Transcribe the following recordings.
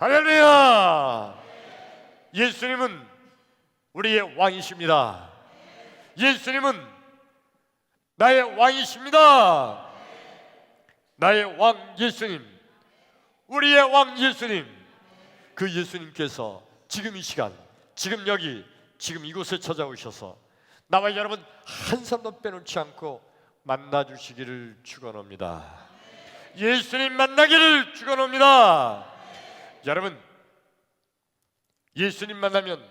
할렐루야! 예수님은 우리의 왕이십니다. 예수님은 나의 왕이십니다. 나의 왕 예수님, 우리의 왕 예수님, 그 예수님께서 지금 이 시간, 지금 여기, 지금 이곳에 찾아오셔서 나와 여러분 한 사람도 빼놓지 않고 만나주시기를 축원합니다. 예수님 만나기를 축원합니다. 여러분, 예수님 만나면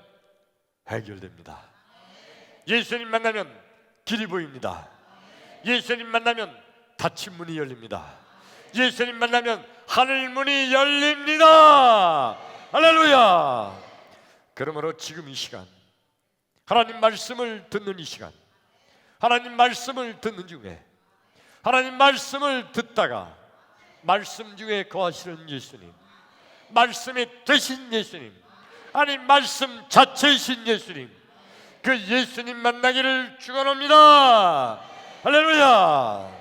해결됩니다. 예수님 만나면 길이 보입니다. 예수님 만나면 닫힌 문이 열립니다. 예수님 만나면 하늘 문이 열립니다. 할렐루야! 그러므로 지금 이 시간, 하나님 말씀을 듣는 이 시간, 하나님 말씀을 듣는 중에, 하나님 말씀을 듣다가 말씀 중에 거하시는 예수님, 말씀이 되신 예수님, 아니 말씀 자체이신 예수님, 그 예수님 만나기를 축원합니다. 할렐루야!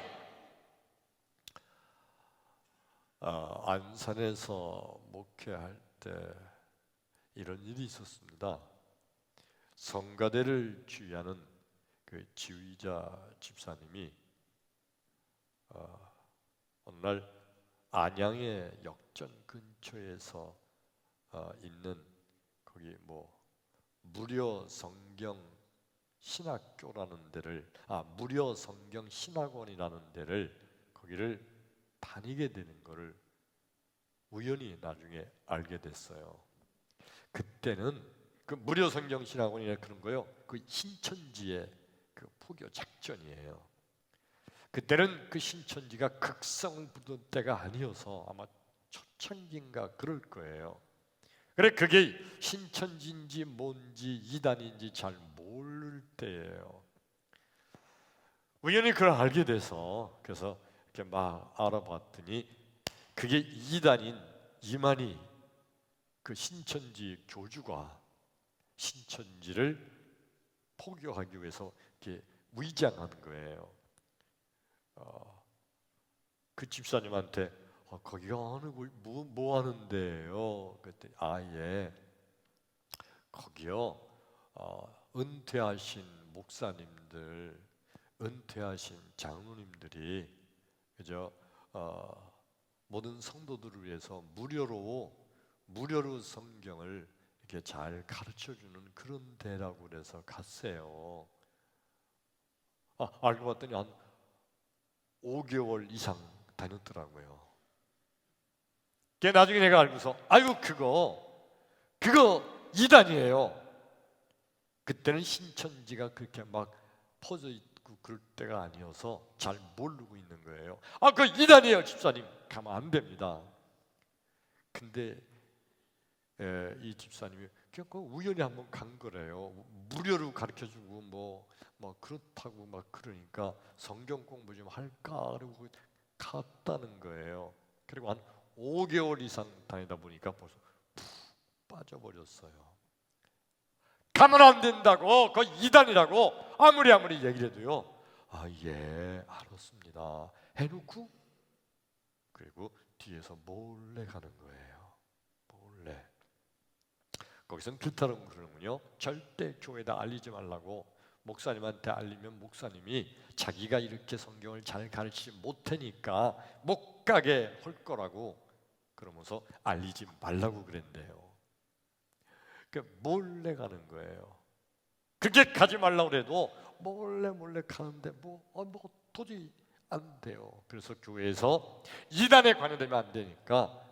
안산에서 목회할 때 이런 일이 있었습니다. 성가대를 지휘하는 그 지휘자 집사님이 어느 날 안양의 역전 근처에서 있는 거기 무료 성경 신학교라는 데를 무료 성경 신학원이라는 데를 거기를 다니게 되는 것을 우연히 나중에 알게 됐어요. 그때는 그 무료 성경 신학원이나 그런 거요, 그 신천지의 그 포교 작전이에요. 그때는 그 신천지가 극성을 부른 때가 아니어서 아마 초창기인가 그럴 거예요. 그래, 그게 신천지인지 뭔지 이단인지 잘 모를 때예요. 우연히 그걸 알게 돼서 그래서 이렇게 막 알아봤더니 그게 이단인 이만희 그 신천지 교주가 신천지를 포교하기 위해서 이렇게 위장하는 거예요. 그 집사님한테 거기가 어느 뭐 하는데요? 그랬더니 예, 거기요 은퇴하신 목사님들, 은퇴하신 장로님들이 그죠? 모든 성도들을 위해서 무료로 성경을 이렇게 잘 가르쳐주는 그런 데라고 그래서 갔어요. 알고 봤더니 한 5개월 이상 다녔더라고요. 그게 나중에 내가 알고서 아이고 그거 이단이에요. 그때는 신천지가 그렇게 막 퍼져 있고 그럴 때가 아니어서 잘 모르고 있는 거예요. 그거 이단이에요 집사님. 가면 안 됩니다. 근데 이 집사님이 그냥 우연히 한번 간 거래요. 무료로 가르쳐주고 뭐 그렇다고 막 그러니까 성경 공부 좀 할까 그러고 갔다는 거예요. 그리고 한 5개월 이상 다니다 보니까 벌써 푹 빠져버렸어요. 가면 안 된다고, 그거 이단이라고 아무리 얘기를 해도요. 예, 알았습니다 해놓고 그리고 뒤에서 몰래 가는 거예요. 몰래. 거기서는 그렇다고 그러는군요. 절대 교회에다 알리지 말라고. 목사님한테 알리면 목사님이 자기가 이렇게 성경을 잘 가르치지 못하니까 못 가게 할 거라고 그러면서 알리지 말라고 그랬대요. 그러니까 몰래 가는 거예요. 그렇게 가지 말라고 그래도 몰래 가는데 도저히 안 돼요. 그래서 교회에서 이단에 관여되면 안 되니까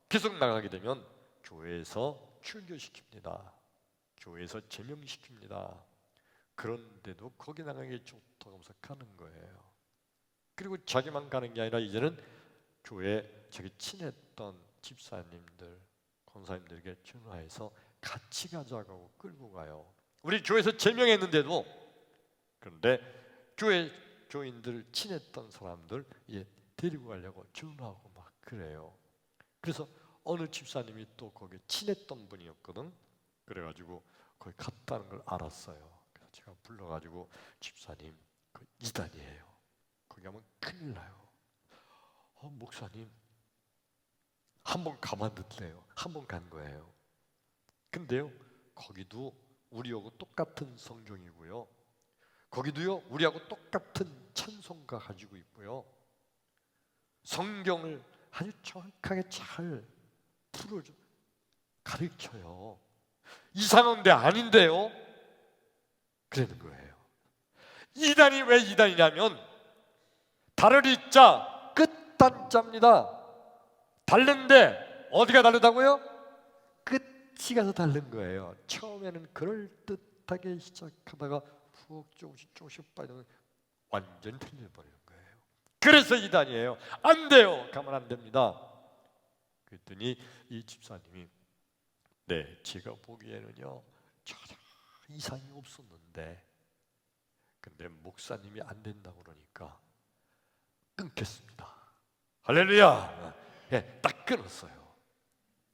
계속 나가게 되면 교회에서 출교시킵니다. 교회에서 제명시킵니다. 그런데도 거기 나가는 게 좋다고 하면서 가는 거예요. 그리고 자기만 가는 게 아니라 이제는 교회에 자기 친했던 집사님들, 권사님들에게 전화해서 같이 가자고 끌고 가요. 우리 교회에서 제명했는데도 그런데 교회 교인들 친했던 사람들 데리고 가려고 전화하고 막 그래요. 그래서 어느 집사님이 또 거기 친했던 분이었거든. 그래가지고 거기 갔다는 걸 알았어요. 그래서 제가 불러가지고 집사님 그 이단이에요. 거기 가면 큰일 나요. 목사님 한번 가봤는데요. 한번 간 거예요. 근데요, 거기도 우리하고 똑같은 성경이고요. 거기도요, 우리하고 똑같은 찬송가 가지고 있고요. 성경을 아주 정확하게 잘 풀어줘, 가르쳐요. 이상한 데 아닌데요? 그러는 거예요. 이단이 왜 이단이냐면 다르리 자 끝단자입니다. 다른데 어디가 다르다고요? 끝이 가서 다른 거예요. 처음에는 그럴듯하게 시작하다가 푹 조금씩 빠지면 완전히 틀려버리는 거예요. 그래서 이단이에요. 안 돼요. 가면 안 됩니다. 그랬더니 이 집사님이 네, 제가 보기에는요 전혀 이상이 없었는데 근데 목사님이 안 된다고 그러니까 끊겠습니다. 할렐루야. 네, 딱 끊었어요.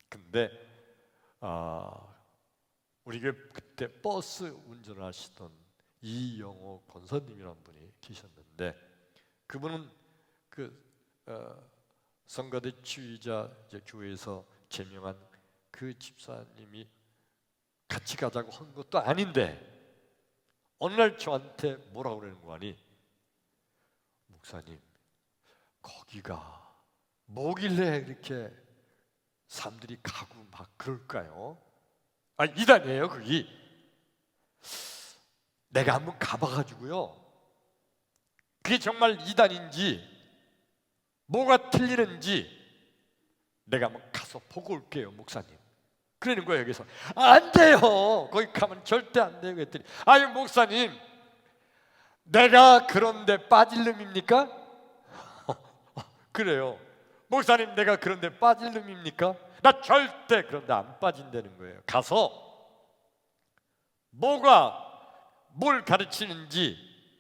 근데 우리 그때 버스 운전을 하시던 이영호 권사님이라는 분이 계셨는데 그분은 성가대 지휘자 교회에서 제명한 그 집사님이 같이 가자고 한 것도 아닌데 어느 날 저한테 뭐라고 그러는 거 아니? 목사님, 거기가 뭐길래 이렇게 사람들이 가고 막 그럴까요? 이단이에요 거기. 내가 한번 가봐가지고요 그게 정말 이단인지 뭐가 틀리는지 내가 한번 가서 보고 올게요 목사님. 그러는 거예요. 여기서 안 돼요. 거기 가면 절대 안 돼요. 그랬더니 아유 목사님, 내가 그런데 빠질 놈입니까? 그래요. 목사님, 내가 그런데 빠질 놈입니까? 나 절대 그런데 안 빠진다는 거예요. 가서 뭐가 뭘 가르치는지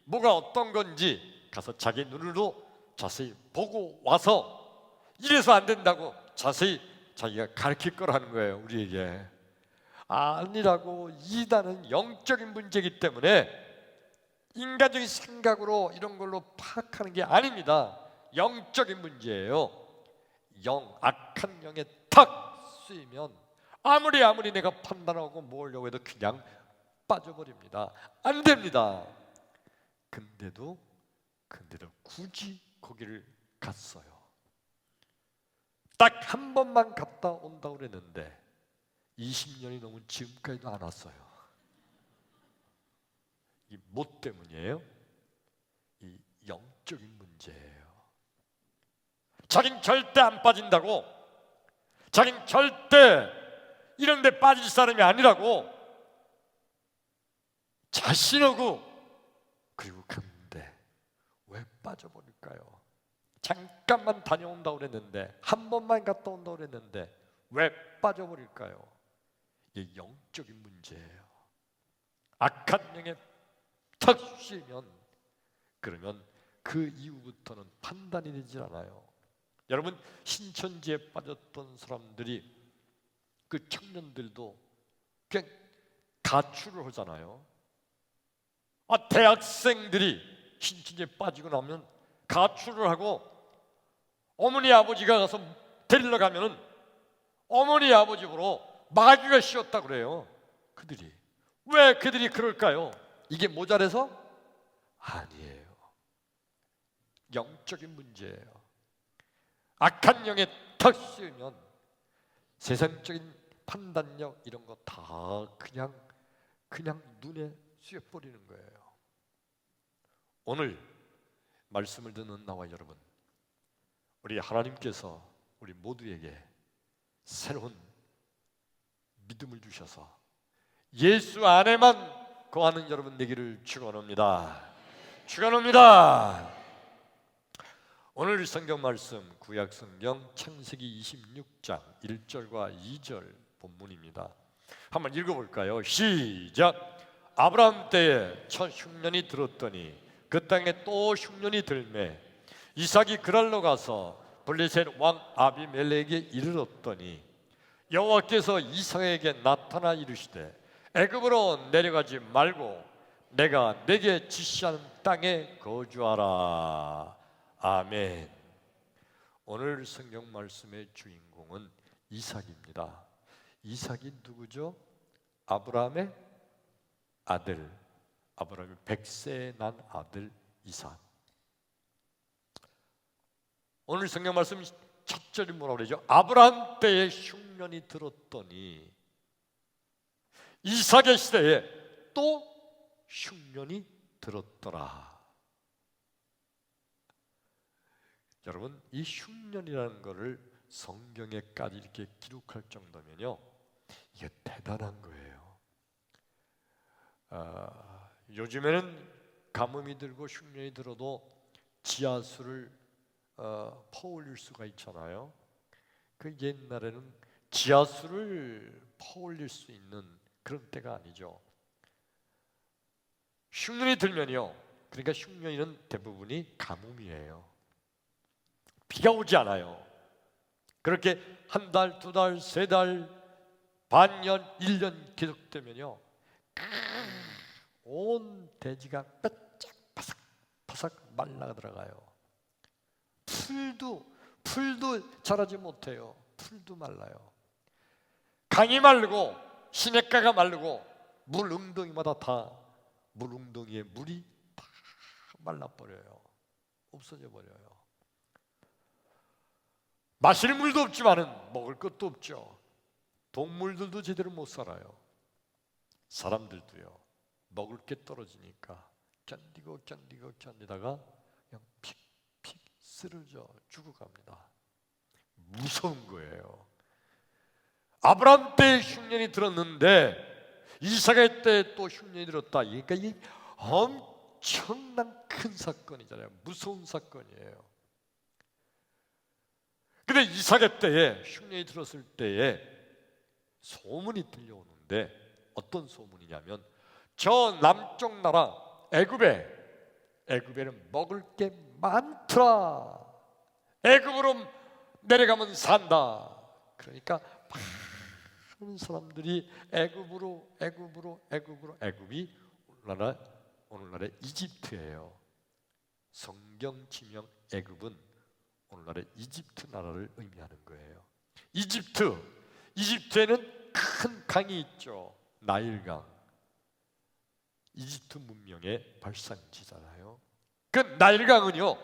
뭐가 어떤 건지 가서 자기 눈으로 자세히 보고 와서 이래서 안 된다고 자세히 자기가 가르칠 거라는 거예요. 우리에게. 아니라고. 이단은 영적인 문제이기 때문에 인간적인 생각으로 이런 걸로 파악하는 게 아닙니다. 영적인 문제예요. 악한 영에 탁 쓰이면 아무리 내가 판단하고 모으려고 해도 그냥 빠져버립니다. 안 됩니다. 근데도 굳이 거기를 갔어요. 딱 한 번만 갔다 온다고 그랬는데 20년이 넘은 지금까지도 안 왔어요. 이 뭐 때문이에요? 이 영적인 문제예요. 자긴 절대 안 빠진다고, 자긴 절대 이런 데 빠질 사람이 아니라고 자신하고 그리고 갔는데 왜 빠져버릴까요? 잠깐만 다녀온다고 그랬는데 한 번만 갔다 온다고 그랬는데 왜 빠져버릴까요? 이게 영적인 문제예요. 악한 영에 탁 씌면 그러면 그 이후부터는 판단이 되지 않아요. 여러분, 신천지에 빠졌던 사람들이 그 청년들도 그냥 가출을 하잖아요. 대학생들이 신천지에 빠지고 나면 가출을 하고 어머니 아버지가 가서 데리러 가면은 어머니 아버지 보러 마귀가 씌었다 그래요. 왜 그들이 그럴까요? 이게 모자라서? 아니에요. 영적인 문제예요. 악한 영에 탁 씌우면 세상적인 판단력 이런 거 다 그냥 눈에 씌어버리는 거예요. 오늘 말씀을 듣는 나와 여러분, 우리 하나님께서 우리 모두에게 새로운 믿음을 주셔서 예수 안에만 거하는 여러분 되기를 축원합니다. 축원합니다. 오늘 성경 말씀 구약 성경 창세기 26장 1절과 2절 본문입니다. 한번 읽어볼까요? 시작. 아브라함 때에 첫 흉년이 들었더니 그 땅에 또 흉년이 들매 이삭이 그랄로 가서 블레셋 왕 아비멜렉에게 이르렀더니 여호와께서 이삭에게 나타나 이르시되 애굽으로 내려가지 말고 내가 내게 지시하는 땅에 거주하라. 아멘. 오늘 성경 말씀의 주인공은 이삭입니다. 이삭이 누구죠? 아브라함의 아들, 아브라함이 100세에 난 아들 이삭. 오늘 성경 말씀 첫 절이 뭐라고 그러죠? 아브라함 때에 흉년이 들었더니 이삭의 시대에 또 흉년이 들었더라. 여러분, 이 흉년이라는 것을 성경에까지 이렇게 기록할 정도면요, 이게 대단한 거예요. 요즘에는 가뭄이 들고 흉년이 들어도 지하수를 퍼올릴 수가 있잖아요. 그 옛날에는 지하수를 퍼올릴 수 있는 그런 때가 아니죠. 흉년이 들면요, 그러니까 흉년이는 대부분이 가뭄이에요. 비가 오지 않아요. 그렇게 한 달, 두 달, 세 달, 반년, 1년 계속되면요, 온 대지가 뼈짝 바삭바삭 말라 들어가요. 풀도 자라지 못해요. 풀도 말라요. 강이 마르고 시냇가가 마르고 물 웅덩이마다 다 물 웅덩이에 물이 다 말라버려요. 없어져 버려요. 마실 물도 없지만은 먹을 것도 없죠. 동물들도 제대로 못 살아요. 사람들도요. 먹을 게 떨어지니까 견디다가 그냥 픽 쓰러져 죽어갑니다. 무서운 거예요. 아브라함 때 흉년이 들었는데 이삭의 때 또 흉년이 들었다. 그러니까 이 엄청난 큰 사건이잖아요. 무서운 사건이에요. 근데 이삭의 때에 흉년이 들었을 때에 소문이 들려오는데 어떤 소문이냐면 저 남쪽 나라 애굽에는 먹을 게 많더라. 애굽으로 내려가면 산다. 그러니까 많은 사람들이 애굽이 오늘날의 이집트예요. 성경 지명 애굽은 오늘날의 이집트 나라를 의미하는 거예요. 이집트에는 큰 강이 있죠. 나일강. 이집트 문명의 발상지잖아요. 그 나일강은요,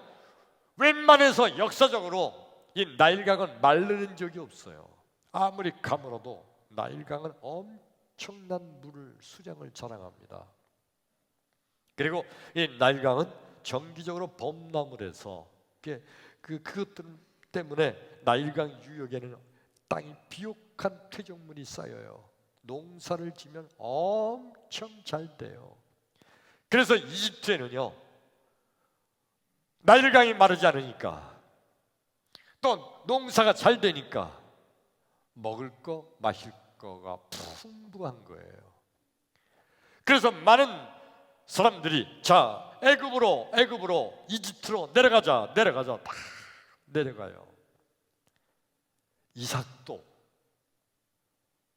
웬만해서 역사적으로 이 나일강은 마르는 적이 없어요. 아무리 가물어도 나일강은 엄청난 수량을 자랑합니다. 그리고 이 나일강은 정기적으로 범람을 해서 그것들 때문에 나일강 유역에는 땅이 비옥한 퇴적물이 쌓여요. 농사를 지면 엄청 잘 돼요. 그래서 이집트에는요, 나일강이 마르지 않으니까 또 농사가 잘 되니까 먹을 거 마실 거가 풍부한 거예요. 그래서 많은 사람들이 자 애굽으로 이집트로 내려가자 다 내려가요. 이삭도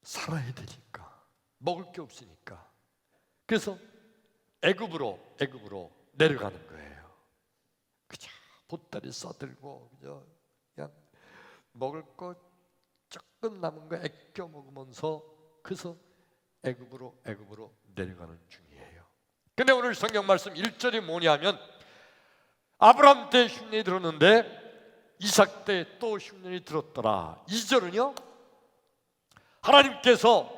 살아야 되니까 먹을 게 없으니까 그래서 애굽으로 내려가는 거예요. 그저 보따리 싸들고 그냥 먹을 거 조금 남은 거 아껴 먹으면서 그래서 애굽으로 내려가는 중이에요. 근데 오늘 성경 말씀 1절이 뭐냐면 아브라함 때 흉년이 들었는데 이삭 때 또 흉년이 들었더라. 2절은요, 하나님께서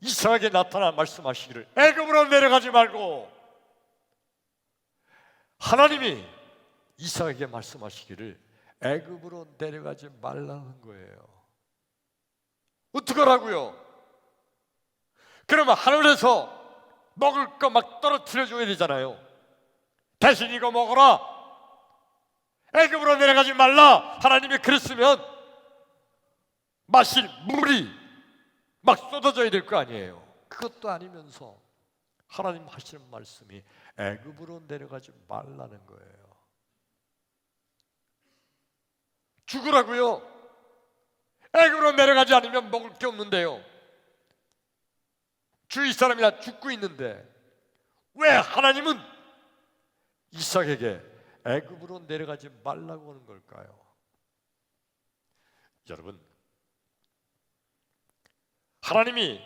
이삭에게 나타나 말씀하시기를 애굽으로 내려가지 말고, 하나님이 이삭에게 말씀하시기를 애굽으로 내려가지 말라는 거예요. 어떡하라고요? 그러면 하늘에서 먹을 거 막 떨어뜨려 줘야 되잖아요. 대신 이거 먹어라, 애굽으로 내려가지 말라. 하나님이 그랬으면 마실 물이 막 쏟아져야 될 거 아니에요. 그것도 아니면서 하나님 하시는 말씀이 애굽으로 내려가지 말라는 거예요. 죽으라고요? 애굽으로 내려가지 않으면 먹을 게 없는데요. 주위 사람이 다 죽고 있는데 왜 하나님은 이삭에게 애굽으로 내려가지 말라고 하는 걸까요? 여러분, 하나님이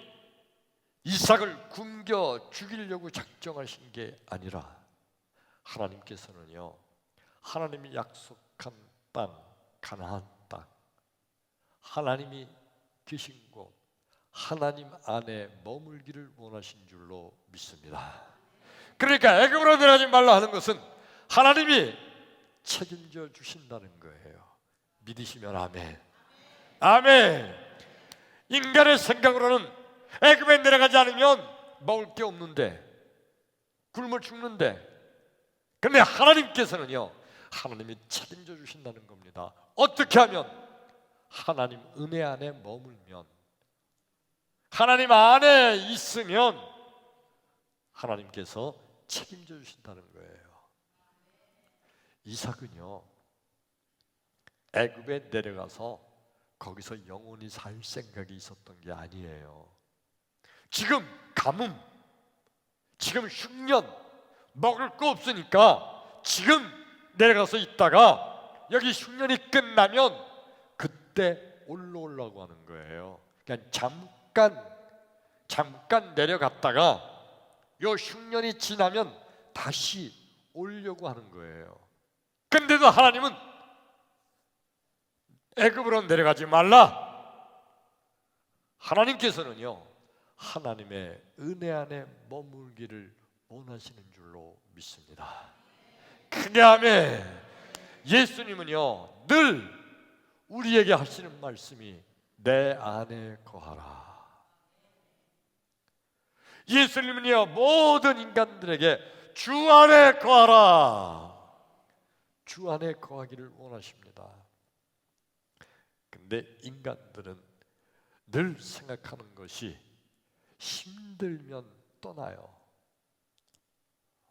이삭을 굶겨 죽이려고 작정하신 게 아니라 하나님께서는요, 하나님이 약속한 땅, 가나안 땅, 하나님이 계신 곳, 하나님 안에 머물기를 원하신 줄로 믿습니다. 그러니까 애굽으로 내려가지 말라 하는 것은 하나님이 책임져 주신다는 거예요. 믿으시면 아멘. 아멘. 인간의 생각으로는 애굽에 내려가지 않으면 먹을 게 없는데, 굶어 죽는데, 그런데 하나님께서는요, 하나님이 책임져 주신다는 겁니다. 어떻게 하면? 하나님 은혜 안에 머물면, 하나님 안에 있으면 하나님께서 책임져 주신다는 거예요. 이삭은요, 애굽에 내려가서 거기서 영원히 살 생각이 있었던 게 아니에요. 지금 가뭄, 지금 흉년, 먹을 거 없으니까 지금 내려가서 있다가 여기 흉년이 끝나면 그때 올라오려고 하는 거예요. 그냥 잠깐 내려갔다가 요 흉년이 지나면 다시 오려고 하는 거예요. 근데도 하나님은 애굽으로 내려가지 말라. 하나님께서는요, 하나님의 은혜 안에 머물기를 원하시는 줄로 믿습니다. 크게 아멘. 예수님은요, 늘 우리에게 하시는 말씀이 내 안에 거하라. 예수님은요, 모든 인간들에게 주 안에 거하라, 주 안에 거하기를 원하십니다. 근데 인간들은 늘 생각하는 것이 힘들면 떠나요.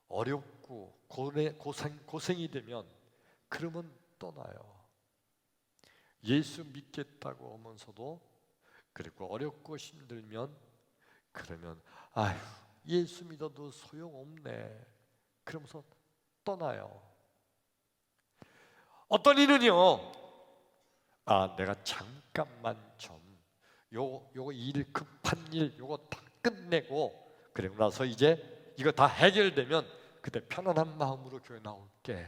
어렵고 고생이 되면 그러면 떠나요. 예수 믿겠다고 하면서도, 그리고 어렵고 힘들면 그러면 아휴, 예수 믿어도 소용없네, 그러면서 떠나요. 어떤 이는요, 내가 잠깐만 좀 요거 일, 급한 일 요거 다 끝내고 그리고 나서 이제 이거 다 해결되면 그때 편안한 마음으로 교회 나올게.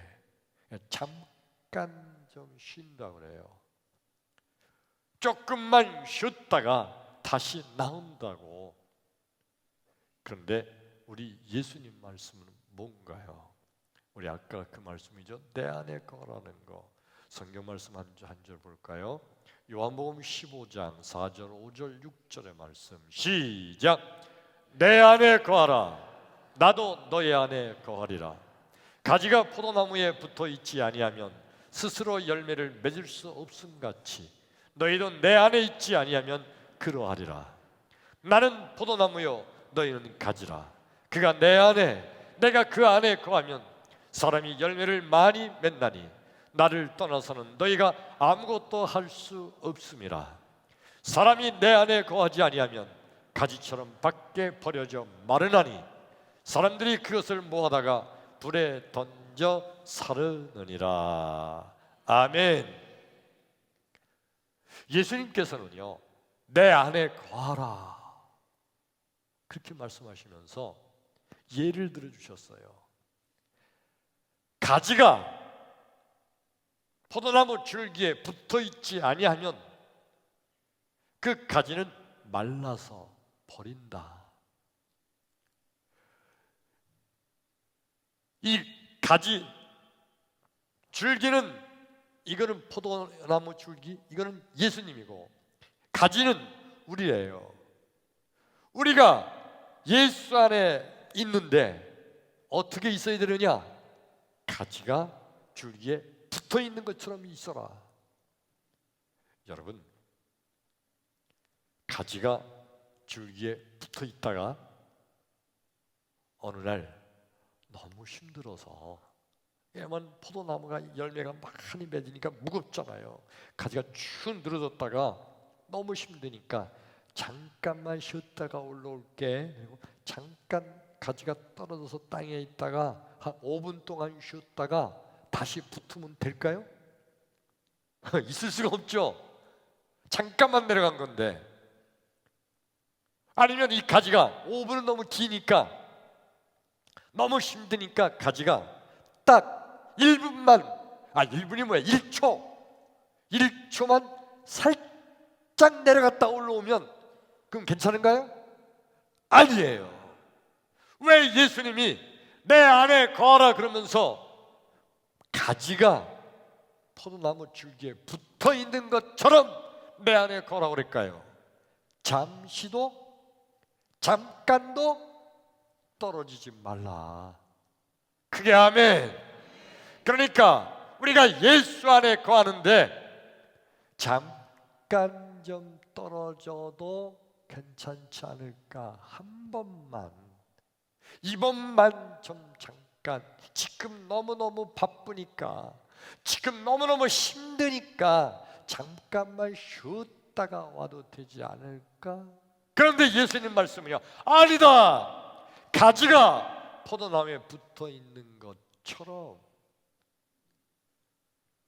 잠깐 좀 쉰다 그래요. 조금만 쉬었다가 다시 나온다고. 그런데 우리 예수님 말씀은 뭔가요? 우리 아까 그 말씀이죠. 내 안에 거라는 거. 성경 말씀 한 절 볼까요? 요한복음 15장 4절 5절 6절의 말씀 시작. 내 안에 거하라, 나도 너희 안에 거하리라. 가지가 포도나무에 붙어 있지 아니하면 스스로 열매를 맺을 수 없음같이 너희도 내 안에 있지 아니하면 그러하리라. 나는 포도나무요 너희는 가지라. 그가 내 안에 내가 그 안에 거하면 사람이 열매를 많이 맺나니 나를 떠나서는 너희가 아무것도 할 수 없음이라. 사람이 내 안에 거하지 아니하면 가지처럼 밖에 버려져 마르나니 사람들이 그것을 모아다가 불에 던져 사르느니라. 아멘. 예수님께서는요, 내 안에 거하라 그렇게 말씀하시면서 예를 들어 주셨어요. 가지가 포도나무 줄기에 붙어 있지 아니하면 그 가지는 말라서 버린다. 이 가지 줄기는, 이거는 포도나무 줄기, 이거는 예수님이고 가지는 우리예요. 우리가 예수 안에 있는데 어떻게 있어야 되느냐? 가지가 줄기에 붙어 있는 것처럼 있어라. 여러분, 가지가 줄기에 붙어 있다가 어느 날 너무 힘들어서, 왜냐면 포도나무가 열매가 많이 맺으니까 무겁잖아요. 가지가 쭉 늘어졌다가 너무 힘드니까 잠깐만 쉬었다가 올라올게. 그리고 잠깐 가지가 떨어져서 땅에 있다가 한 5분 동안 쉬었다가 다시 붙으면 될까요? 있을 수가 없죠. 잠깐만 내려간 건데, 아니면 이 가지가 5분은 너무 기니까, 너무 힘드니까 가지가 딱 1분이 뭐야, 1초만 살짝 내려갔다 올라오면 그럼 괜찮은가요? 아니에요. 왜 예수님이 내 안에 거하라 그러면서 가지가 포도나무 줄기에 붙어 있는 것처럼 내 안에 거하라고 그럴까요? 잠깐도 떨어지지 말라. 그게 아멘. 그러니까 우리가 예수 안에 거하는데 잠깐 좀 떨어져도 괜찮지 않을까? 한 번만, 이번만 좀 잠깐, 지금 너무너무 바쁘니까, 지금 너무너무 힘드니까 잠깐만 쉬었다가 와도 되지 않을까? 그런데 예수님 말씀은요, 아니다. 가지가 포도나무에 붙어 있는 것처럼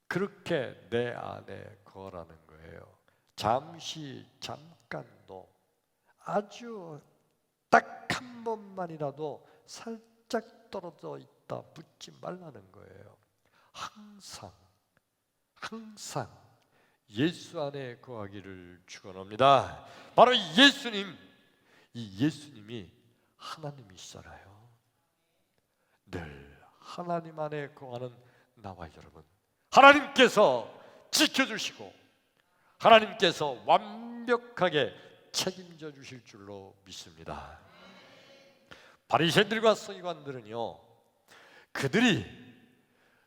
그렇게 내 안에 거라는 거예요. 잠깐도, 아주 딱 한 번만이라도 살짝 떨어져 있다 붙지 말라는 거예요. 항상 예수 안에 거하기를 축원합니다. 바로 이 예수님이 하나님이시잖아요. 늘 하나님 안에 거하는 나와 여러분, 하나님께서 지켜주시고 하나님께서 완벽하게 책임져 주실 줄로 믿습니다. 바리새인들과 서기관들은요, 그들이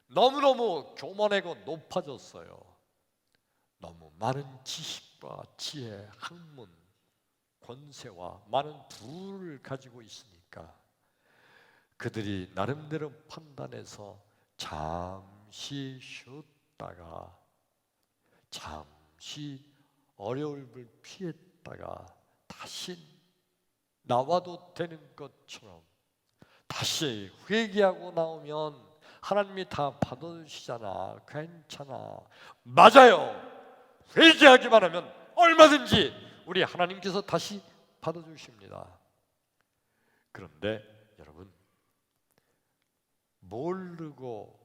너무너무 교만하고 높아졌어요. 너무 많은 지식과 지혜, 학문, 권세와 많은 부를 가지고 있으니까 그들이 나름대로 판단해서 잠시 쉬었다가, 잠시 어려움을 피했다가 다시 나와도 되는 것처럼 다시 회개하고 나오면 하나님이 다 받아주시잖아, 괜찮아. 맞아요. 회개하기만 하면 얼마든지 우리 하나님께서 다시 받아주십니다. 그런데 여러분, 모르고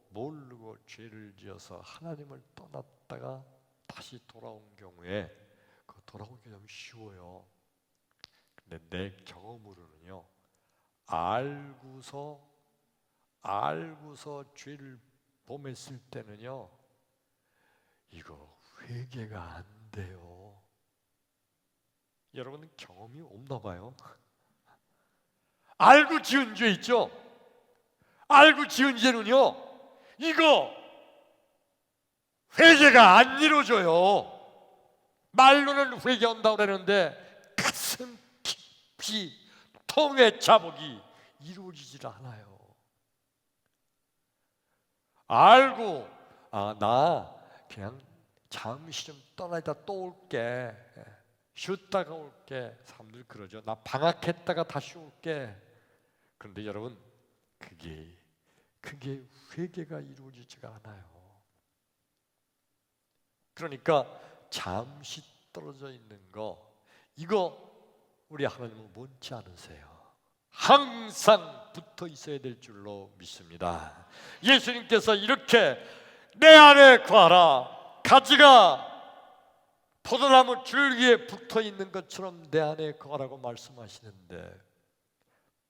죄를 지어서 하나님을 떠났다가 다시 돌아온 경우에 그 돌아오기 너무 쉬워요. 근데 내 경험으로는요, 알고서 죄를 범했을 때는요, 이거 회개가 안 돼요. 여러분은 경험이 없나 봐요. 알고 지은 죄 있죠? 알고 지은 죄는요, 이거 회개가 안 이루어져요. 말로는 회개한다고 그러는데 가슴 깊이 통의 자복이 이루어지질 않아요. 알고 나 그냥 잠시 좀 떠나다 또 올게, 쉬었다가 올게. 사람들 그러죠. 나 방학했다가 다시 올게. 그런데 여러분, 그게 회개가 이루어지지가 않아요. 그러니까 잠시 떨어져 있는 거, 이거 우리 하나님은 원치 않으세요. 항상 붙어 있어야 될 줄로 믿습니다. 예수님께서 이렇게 내 안에 거하라, 가지가 포도나무 줄기에 붙어 있는 것처럼 내 안에 거하라고 말씀하시는데,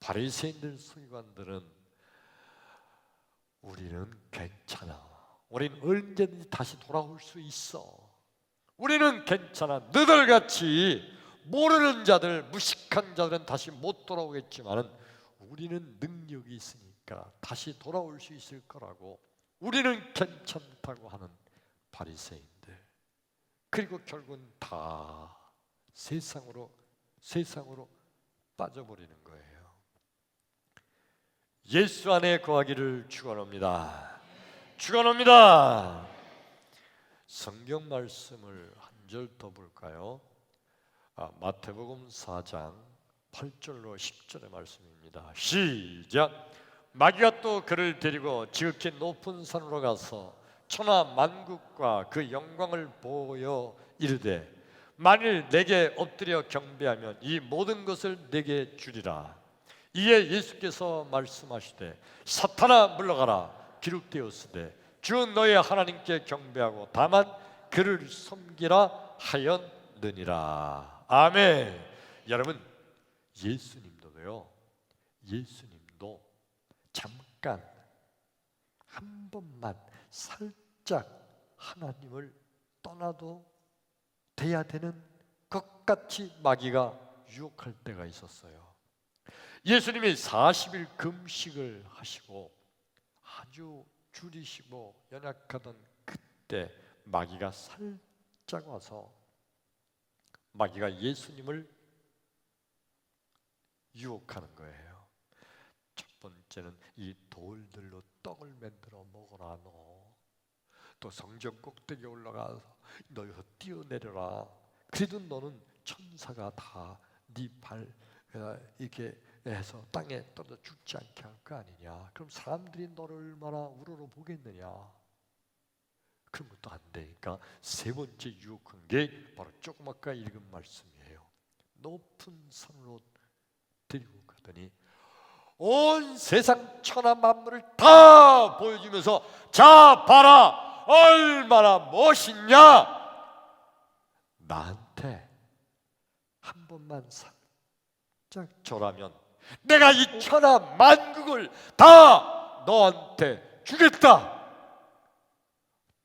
바리새인들, 서기관들은 우리는 괜찮아, 우리는 언제든지 다시 돌아올 수 있어, 우리는 괜찮아, 너들같이 모르는 자들, 무식한 자들은 다시 못 돌아오겠지만 우리는 능력이 있으니까 다시 돌아올 수 있을 거라고, 우리는 괜찮다고 하는 바리새인들, 그리고 결국은 다 세상으로 빠져버리는 거예요. 예수 안에 거하기를 축원합니다. 축원합니다. 성경 말씀을 한 절 더 볼까요? 마태복음 4장 8절로 10절의 말씀입니다. 시작. 마귀가 또 그를 데리고 지극히 높은 산으로 가서 천하 만국과 그 영광을 보여 이르되 만일 내게 엎드려 경배하면 이 모든 것을 내게 주리라. 이에 예수께서 말씀하시되 사탄아 물러가라. 기록되었으되 주 너의 하나님께 경배하고 다만 그를 섬기라 하였느니라. 아멘. 여러분, 예수님도요, 예수님도 잠깐 한 번만 살짝 하나님을 떠나도 돼야 되는 것 같이 마귀가 유혹할 때가 있었어요. 예수님이 40일 금식을 하시고 아주 줄이시고 연약하던 그때 마귀가 살짝 와서 마귀가 예수님을 유혹하는 거예요. 첫 번째는 이 돌들로 떡을 만들어 먹어라. 너 또 성전 꼭대기에 올라가서 너 여기서 뛰어내려라. 그래도 너는 천사가 다 네 발 이렇게 해서 땅에 떨어져 죽지 않게 할 거 아니냐. 그럼 사람들이 너를 얼마나 우러러보겠느냐. 그런 것도 안 되니까 세 번째 유혹한 게 바로 조금 아까 읽은 말씀이에요. 높은 산으로 데리고 가더니 온 세상 천하 만물을 다 보여주면서 자 봐라 얼마나 멋있냐. 나한테 한 번만 살짝 줘라면 내가 이 천하 만국을 다 너한테 주겠다.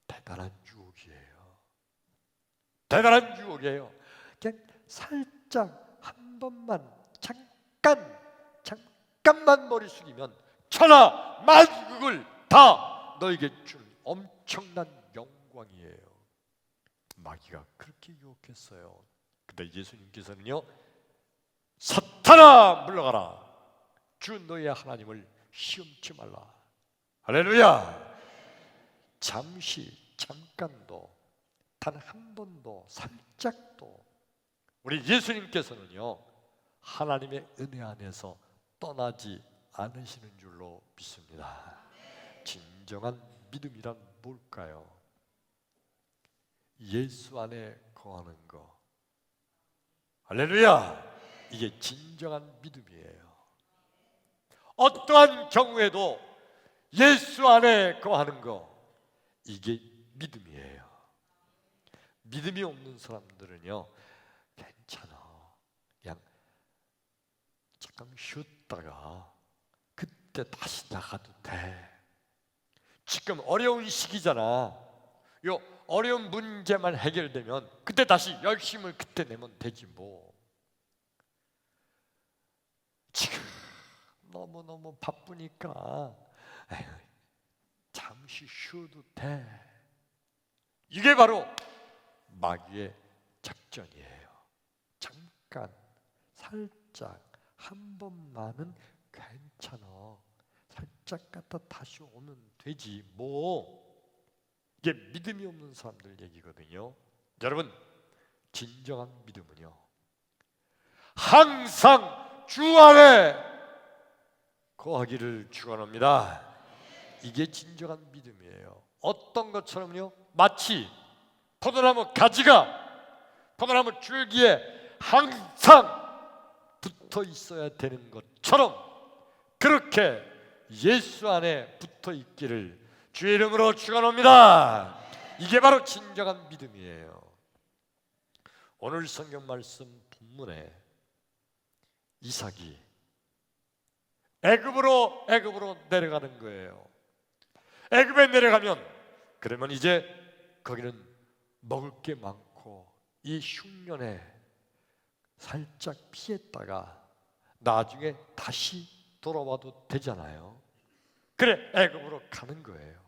대단한 유혹이에요. 대단한 유혹이에요. 그냥 살짝 한 번만 잠깐만 머리 숙이면 천하 만국을 다 너에게 줄 엄청난 영광이에요. 마귀가 그렇게 유혹했어요. 근데 예수님께서는요, 사탄아 물러가라. 주 너의 하나님을 시험치 말라. 할렐루야. 잠깐도 단 한 번도 살짝도 우리 예수님께서는요 하나님의 은혜 안에서 떠나지 않으시는 줄로 믿습니다. 진정한 믿음이란 뭘까요? 예수 안에 거하는 거. 할렐루야. 이게 진정한 믿음이에요. 어떠한 경우에도 예수 안에 거하는 거, 이게 믿음이에요. 믿음이 없는 사람들은요 괜찮아, 그냥 잠깐 쉬었다가 그때 다시 나가도 돼. 지금 어려운 시기잖아. 요 어려운 문제만 해결되면 그때 다시 열심을 그때 내면 되지 뭐. 지금 너무너무 바쁘니까 에휴, 잠시 쉬어도 돼. 이게 바로 마귀의 작전이에요. 잠깐 살짝 한 번만은 괜찮아. 살짝 갔다 다시 오면 되지 뭐. 이게 믿음이 없는 사람들 얘기거든요. 여러분, 진정한 믿음은요 항상 주 안에 거하기를 축원합니다. 이게 진정한 믿음이에요. 어떤 것처럼요, 마치 포도나무 가지가 포도나무 줄기에 항상 붙어 있어야 되는 것처럼 그렇게 예수 안에 붙어 있기를 주의 이름으로 축원합니다. 이게 바로 진정한 믿음이에요. 오늘 성경 말씀 본문에 이삭이 애굽으로 내려가는 거예요. 애굽에 내려가면 그러면 이제 거기는 먹을 게 많고 이 흉년에 살짝 피했다가 나중에 다시 돌아와도 되잖아요. 그래 애굽으로 가는 거예요.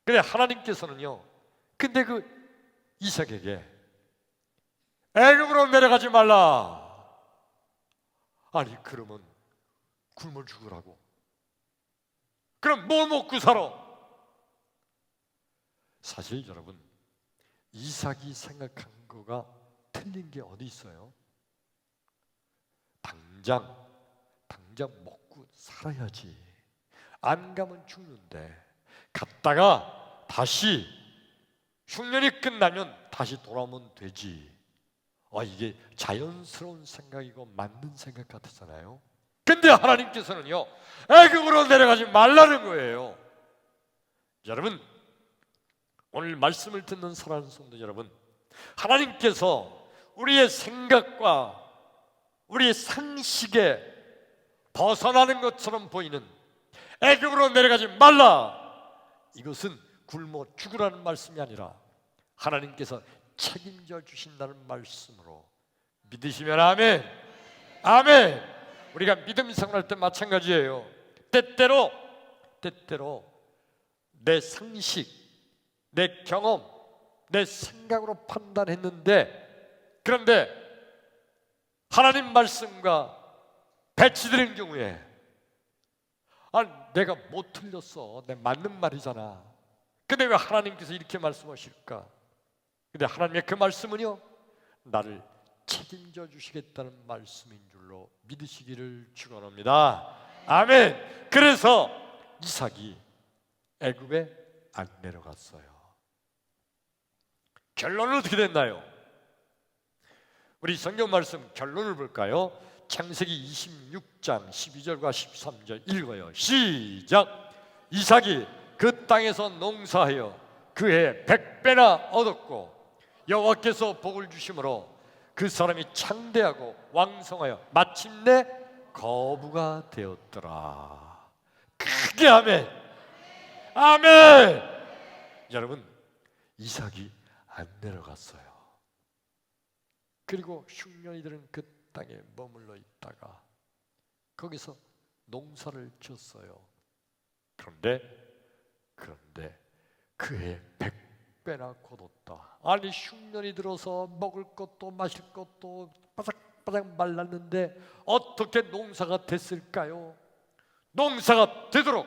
그래 하나님께서는요 근데 그 이삭에게 애굽으로 내려가지 말라. 아니 그러면 굶어 죽으라고? 그럼 뭐 먹고 살아? 사실 여러분 이삭이 생각한 거가 틀린 게 어디 있어요? 당장 먹고 살아야지. 안 가면 죽는데 갔다가 다시 흉년이 끝나면 다시 돌아오면 되지. 이게 자연스러운 생각이고 맞는 생각 같았잖아요. 근데 하나님께서는요, 애굽으로 내려가지 말라는 거예요. 여러분, 오늘 말씀을 듣는 사랑하는 성도 여러분, 하나님께서 우리의 생각과 우리의 상식에 벗어나는 것처럼 보이는 애굽으로 내려가지 말라, 이것은 굶어 죽으라는 말씀이 아니라 하나님께서 책임져 주신다는 말씀으로 믿으시면 아멘. 아멘. 우리가 믿음 생활할 때 마찬가지예요. 때때로 내 상식, 내 경험, 내 생각으로 판단했는데, 그런데 하나님 말씀과 배치되는 경우에 내가 못 틀렸어, 내 맞는 말이잖아. 근데 왜 하나님께서 이렇게 말씀하실까? 근데 하나님의 그 말씀은요, 나를 책임져 주시겠다는 말씀인 줄로 믿으시기를 축원합니다. 아멘. 그래서 이삭이 애굽에 안 내려갔어요. 결론은 어떻게 됐나요? 우리 성경 말씀 결론을 볼까요? 창세기 26장 12절과 13절 읽어요. 시작. 이삭이 그 땅에서 농사하여 그 해 100배나 얻었고 여호와께서 복을 주심으로 그 사람이 창대하고 왕성하여 마침내 거부가 되었더라. 크게 아멘. 아멘. 여러분, 이삭이 안 내려갔어요. 그리고 흉년이들은 그 땅에 머물러 있다가 거기서 농사를 지었어요. 그런데 그 해 100배나 거뒀다. 아니, 흉년이 들어서 먹을 것도 마실 것도 바삭바삭 말랐는데 어떻게 농사가 됐을까요? 농사가 되도록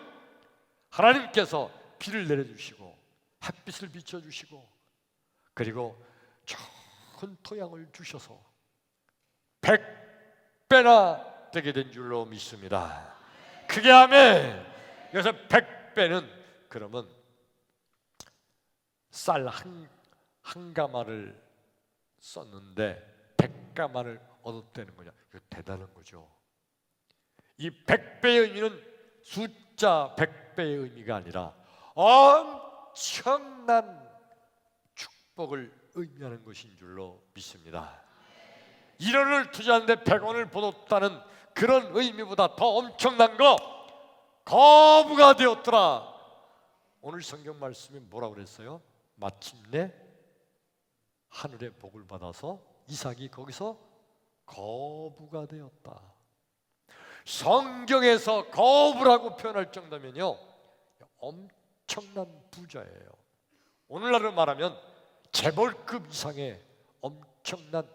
하나님께서 비를 내려주시고 햇빛을 비춰주시고 그리고 좋은 토양을 주셔서 100배나 되게 된 줄로 믿습니다. 그게 아멘. 그래서 100배는 그러면 쌀 한 가마를 썼는데 100가마를 얻었다는 거냐. 이거 대단한 거죠. 이 100배의 의미는 숫자 100배의 의미가 아니라 엄청난 축복을 의미하는 것인 줄로 믿습니다. 1원을 투자하는데 100원을 벌었다는 그런 의미보다 더 엄청난 거, 거부가 되었더라. 오늘 성경 말씀이 뭐라고 그랬어요? 마침내 하늘의 복을 받아서 이삭이 거기서 거부가 되었다. 성경에서 거부라고 표현할 정도면요, 엄청난 부자예요. 오늘날로 말하면 재벌급 이상의 엄청난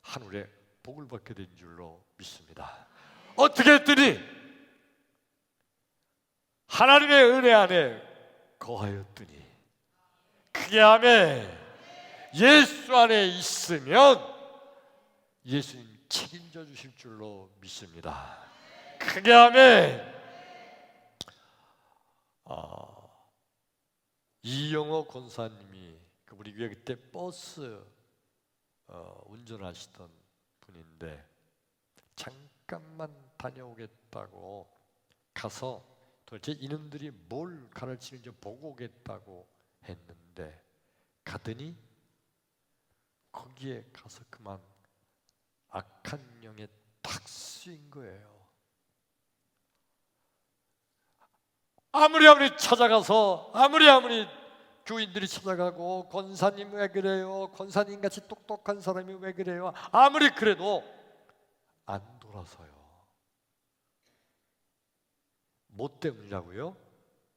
하늘의 복을 받게 된 줄로 믿습니다. 어떻게 했더니 하나님의 은혜 안에 거하였더니, 크게 아멘. 예수 안에 있으면 예수님 책임져 주실 줄로 믿습니다. 크게 아멘. 이영호 권사님이 우리 교회 그때 버스 운전하시던 분인데 잠깐만 다녀오겠다고 가서 도대체 이놈들이 뭘 가르치는지 보고 오겠다고 했는데 가더니 거기에 가서 그만 악한 영에 탁 쓰인 거예요. 아무리 찾아가서 아무리 교인들이 찾아가고 권사님 왜 그래요? 권사님 같이 똑똑한 사람이 왜 그래요? 아무리 그래도 안 돌아서요. 뭐 때문이라고요?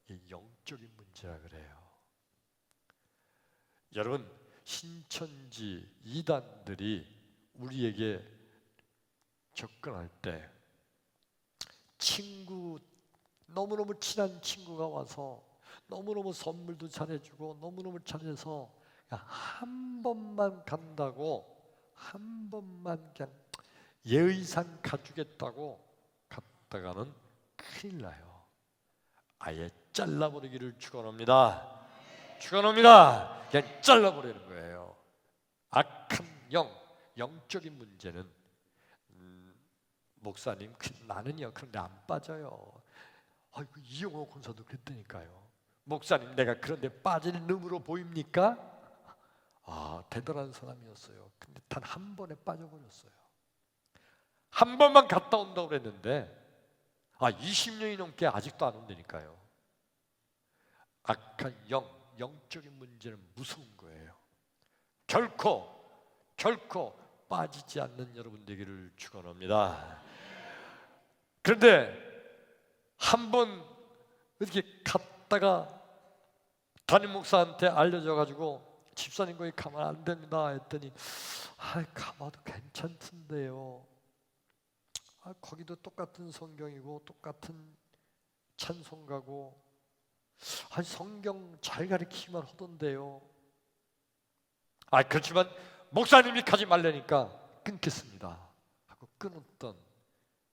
이 영적인 문제라 그래요. 여러분, 신천지 이단들이 우리에게 접근할 때 너무너무 친한 친구가 와서 너무너무 선물도 잘해주고 너무너무 잘해서 한 번만 간다고 한 번만 그냥 예의상 가주겠다고 갔다가는 큰일 나요. 아예 잘라버리기를 축원합니다. 축원합니다. 그냥 잘라버리는 거예요. 악한 영, 영적인 문제는 목사님 나는요 그런데 안 빠져요. 아이고 이영호 권사도 그랬다니까요. 목사님 내가 그런데 빠지는 놈으로 보입니까? 아 대단한 사람이었어요. 근데 단 한 번에 빠져버렸어요. 한 번만 갔다 온다고 그랬는데 20년이 넘게 아직도 안 온다니까요. 악한 영적인 문제는 무서운 거예요. 결코 빠지지 않는 여러분 되기를 축원합니다. 그런데 한 번 이렇게 갔다가 담임 목사한테 알려져 가지고 집사님 거기 가면 안 됩니다 했더니 가봐도 괜찮던데요. 거기도 똑같은 성경이고 똑같은 찬송가고 성경 잘 가르치기만 하던데요. 그렇지만 목사님이 가지 말라니까 끊겠습니다 하고 끊었던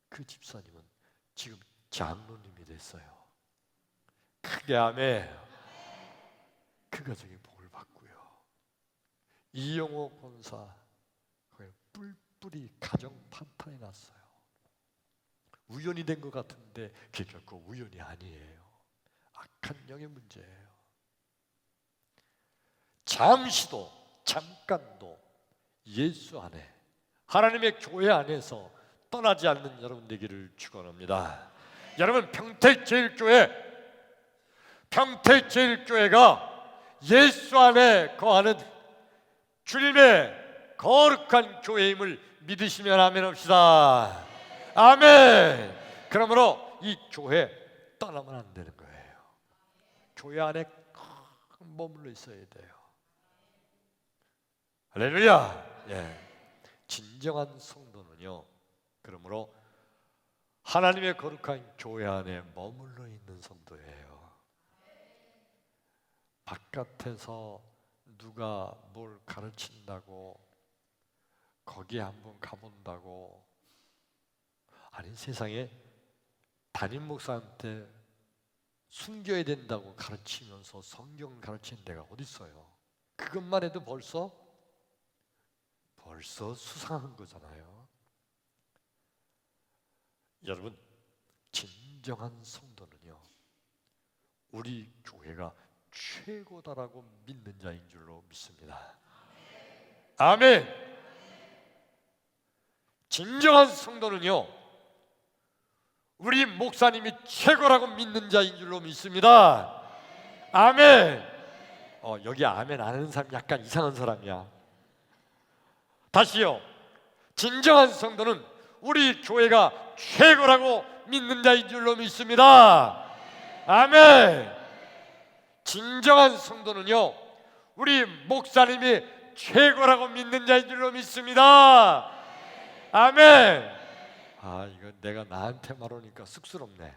그 집사님은 지금 장로님이 됐어요. 크게 아멘. 그 가정이 복을 받고요. 이영호 권사 뿔뿔이 가정 판탄이 났어요. 우연이 된 것 같은데 그게 결코 우연이 아니에요. 악한 영의 문제예요. 잠깐도 예수 안에 하나님의 교회 안에서 떠나지 않는 여러분 되기를 축원합니다. 여러분 평택제일교회가 예수 안에 거하는 주님의 거룩한 교회임을 믿으시면 아멘 합시다. 아멘. 그러므로 이 교회 떠나면 안 되는 거예요. 교회 안에 머물러 있어야 돼요. 할렐루야. 진정한 성도는요 그러므로 하나님의 거룩한 교회 안에 머물러 있는 성도예요. 바깥에서 누가 뭘 가르친다고 거기에 한번 가본다고 세상에 담임 목사한테 숨겨야 된다고 가르치면서 성경 가르치는 데가 어디 있어요? 그것만 해도 벌써 수상한 거잖아요. 여러분 진정한 성도는요 우리 교회가 최고다라고 믿는 자인 줄로 믿습니다. 아멘. 진정한 성도는요 우리 목사님이 최고라고 믿는 자인 줄로 믿습니다. 아멘. 여기 아멘 안 하는 사람 약간 이상한 사람이야. 다시요. 진정한 성도는 우리 교회가 최고라고 믿는 자인 줄로 믿습니다. 아멘. 진정한 성도는요 우리 목사님이 최고라고 믿는 자인 줄로 믿습니다. 아멘. 이거 내가 나한테 말하니까 쑥스럽네.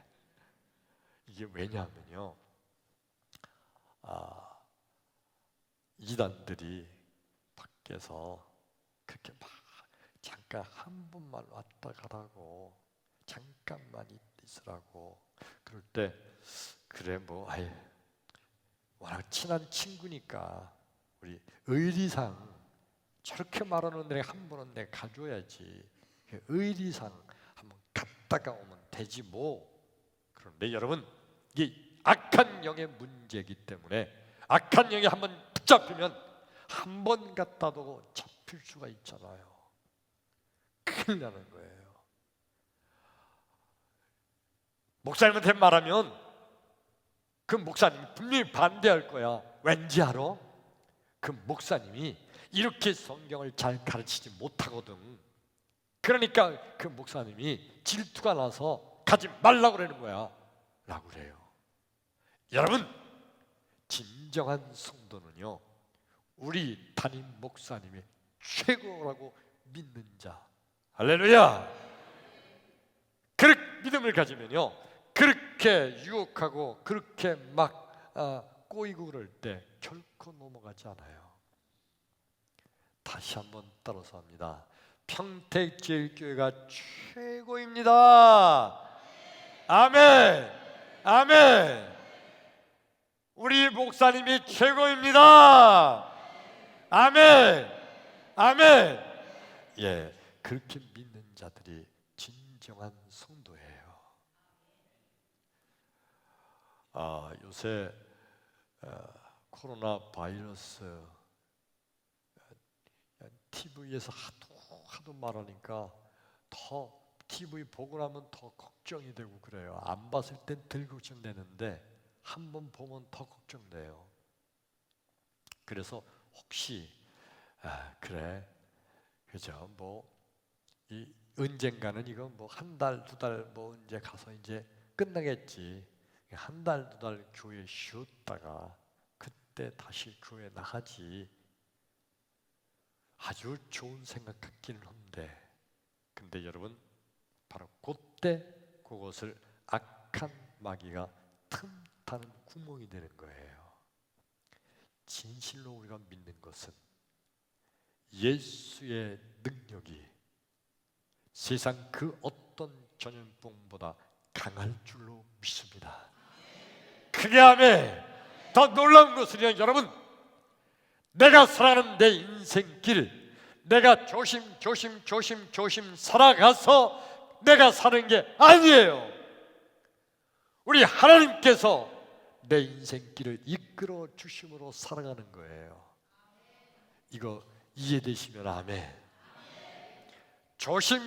이게 왜냐하면요 이단들이 밖에서 그렇게 막 잠깐 한 번만 왔다 가라고 잠깐만 있으라고 그럴 때 그래 워낙 친한 친구니까 우리 의리상 저렇게 말하는 데 한 번은 내가 가줘야지 의리상 한번 갔다가 오면 되지 뭐. 그런데 여러분 이게 악한 영의 문제이기 때문에 악한 영이 한번 붙잡히면 한 번 갔다도 잡힐 수가 있잖아요. 큰일 나는 거예요. 목사님한테 말하면 그 목사님이 분명히 반대할 거야. 왠지 알아? 그 목사님이 이렇게 성경을 잘 가르치지 못하거든. 그러니까 그 목사님이 질투가 나서 가지 말라고 그러는 거야 라고 그래요. 여러분 진정한 성도는요 우리 담임 목사님이 최고라고 믿는 자. 할렐루야. 그렇게 믿음을 가지면요 그렇게 유혹하고 그렇게 막 꼬이고 그럴 때 결코 넘어가지 않아요. 다시 한번 따라서 합니다. 평택제일교회가 최고입니다. 아멘. 아멘. 우리 목사님이 최고입니다. 아멘. 아멘. 예, 그렇게 믿는 자들이 진정한 성도예요. 요새 코로나 바이러스 TV에서 하도 말하니까 더 TV 보고 나면 더 걱정이 되고 그래요. 안 봤을 땐 덜 걱정되는데 한번 보면 더 걱정돼요. 그래서 혹시 그래, 그죠? 이 언젠가는 이거 한 달, 두 달 이제 가서 이제 끝나겠지. 한 달, 두 달 교회 쉬었다가 그때 다시 교회 나가지. 아주 좋은 생각 같기는 한데, 근데 여러분, 바로 그때 그것을 악한 마귀가 틈타는 구멍이 되는 거예요. 진실로 우리가 믿는 것은 예수의 능력이 세상 그 어떤 전염병보다 강할 줄로 믿습니다. 그게 아멘. 더 놀라운 것은요, 여러분, 내가 살아가는 내 인생길, 내가 조심 살아가서 내가 사는 게 아니에요. 우리 하나님께서 내 인생길을 이끌어 주심으로 살아가는 거예요. 이거 이해되시면 아멘. 조심.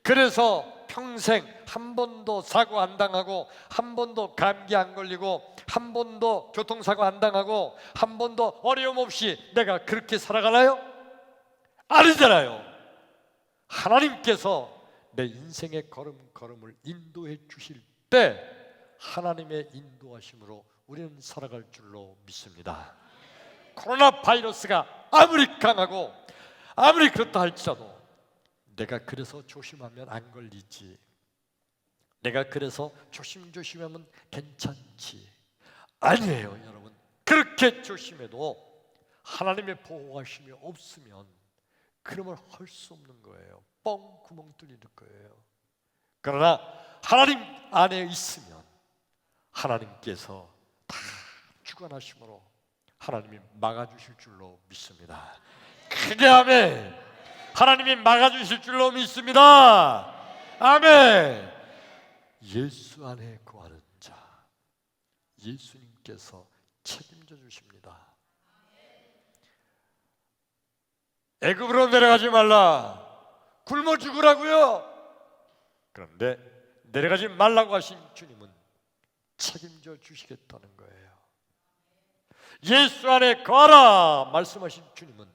그래서 평생 한 번도 사고 안 당하고, 한 번도 감기 안 걸리고, 한 번도 교통사고 안 당하고, 한 번도 어려움 없이 내가 그렇게 살아가나요? 아니잖아요. 하나님께서 내 인생의 걸음을 인도해 주실 때 하나님의 인도하심으로 우리는 살아갈 줄로 믿습니다. 코로나 바이러스가 아무리 강하고 아무리 그렇다 할지라도 내가 그래서 조심하면 안 걸리지, 내가 그래서 조심하면 괜찮지, 아니에요. 여러분, 그렇게 조심해도 하나님의 보호하심이 없으면 그러면 할 수 없는 거예요. 뻥 구멍 뚫리는 거예요. 그러나 하나님 안에 있으면 하나님께서 다 주관하심으로 하나님이 막아주실 줄로 믿습니다. 크게 아멘. 하나님이 막아주실 줄로 믿습니다. 아멘. 예수 안에 거하는 자, 예수님께서 책임져 주십니다. 애굽으로 내려가지 말라, 굶어 죽으라고요. 그런데 내려가지 말라고 하신 주님은 책임져 주시겠다는 거예요. 예수 안에 거하라 말씀하신 주님은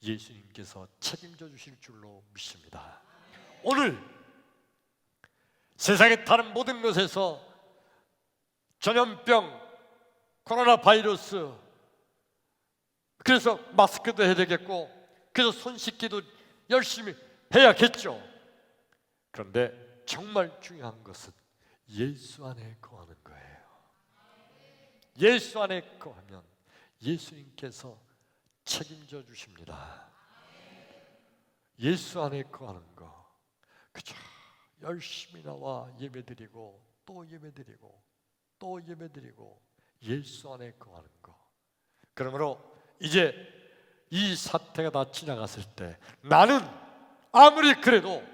예수님께서 책임져 주실 줄로 믿습니다. 오늘 세상에 다른 모든 것에서 전염병, 코로나 바이러스, 그래서 마스크도 해야 되겠고, 그래서 손 씻기도 열심히 해야겠죠. 그런데 정말 중요한 것은 예수 안에 거하는 거예요. 예수 안에 거하면 예수님께서 책임져 주십니다. 예수 안에 거하는 거, 그저 열심히 나와 예배드리고 또 예배드리고 또 예배드리고 예수 안에 거하는 거. 그러므로 이제 이 사태가 다 지나갔을 때 나는 아무리 그래도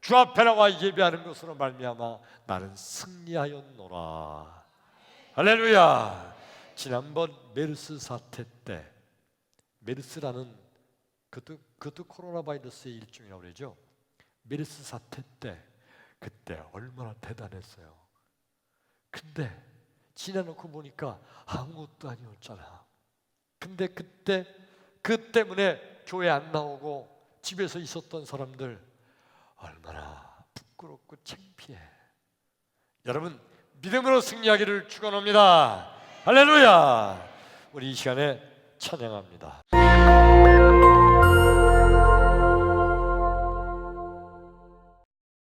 주 앞에 나와 예배하는 것으로 말미암아 나는 승리하였노라. 할렐루야. 지난번 메르스 사태 때, 메르스라는 그것도 코로나 바이러스의 일종이라고 그러죠. 메르스 사태 때 그때 얼마나 대단했어요. 근데 지나놓고 보니까 아무것도 아니었잖아. 근데 그때 그 때문에 교회 안 나오고 집에서 있었던 사람들 얼마나 부끄럽고 창피해. 여러분, 믿음으로 승리하기를 축원합니다. 할렐루야. 우리 이 시간에 찬양합니다.